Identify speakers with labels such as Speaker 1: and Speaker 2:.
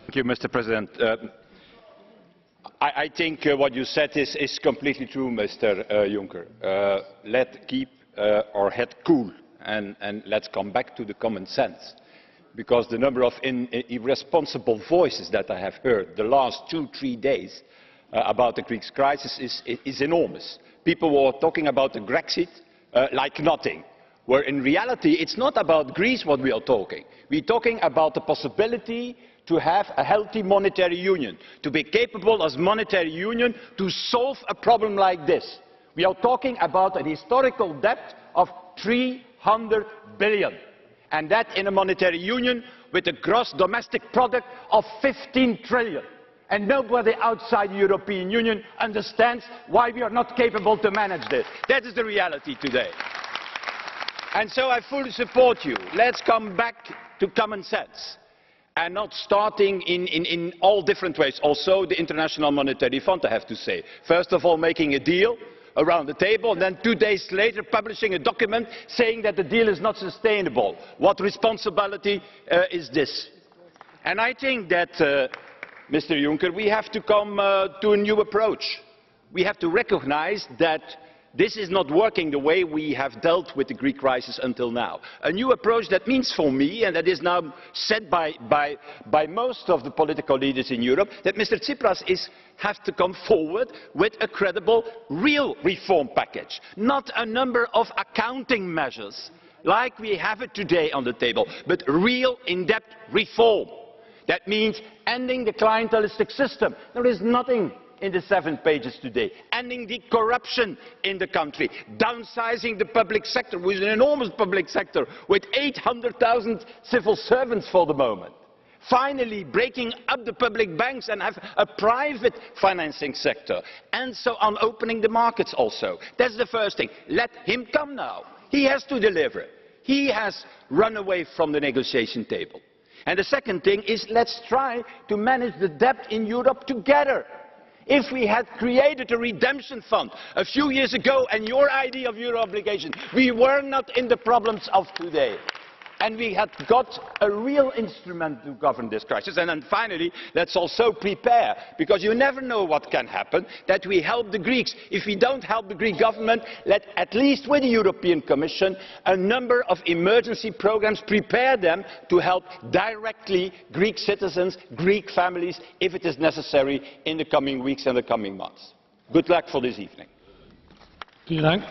Speaker 1: Thank you, Mr. President. I think what you said is completely true, Mr. Juncker. Let's keep our head cool and let's come back to the common sense. Because the number of irresponsible voices that I have heard the last 2-3 days about the Greek crisis is enormous. People were talking about the Grexit like nothing, where in reality it's not about Greece what we are talking. We are talking about the possibility to have a healthy monetary union, to be capable as monetary union to solve a problem like this. We are talking about a historical debt of 300 billion. And that in a monetary union with a gross domestic product of 15 trillion. And nobody outside the European Union understands why we are not capable to manage this. That is the reality today. And so I fully support you. Let's come back to common sense. And not starting in all different ways. Also the International Monetary Fund, I have to say. First of all, making a deal around the table, and then 2 days later publishing a document saying that the deal is not sustainable. What responsibility is this? And I think that, Mr. Juncker, we have to come to a new approach. We have to recognize that this is not working the way we have dealt with the Greek crisis until now. A new approach that means for me, and that is now said by most of the political leaders in Europe, that Mr. Tsipras has to come forward with a credible, real reform package. Not a number of accounting measures, like we have it today on the table, but real in-depth reform. That means ending the clientelistic system. There is nothing in the 7 pages today. Ending the corruption in the country. Downsizing the public sector, with an enormous public sector, with 800,000 civil servants for the moment. Finally, breaking up the public banks and have a private financing sector. And so on, opening the markets also. That's the first thing. Let him come now. He has to deliver. He has run away from the negotiation table. And the second thing is, let's try to manage the debt in Europe together. If we had created a redemption fund a few years ago and your idea of euro obligation, we were not in the problems of today. And we had got a real instrument to govern this crisis. And then finally, let's also prepare, because you never know what can happen, that we help the Greeks. If we don't help the Greek government, let at least with the European Commission a number of emergency programs prepare them to help directly Greek citizens, Greek families, if it is necessary in the coming weeks and the coming months. Good luck for this evening.
Speaker 2: Vielen Dank.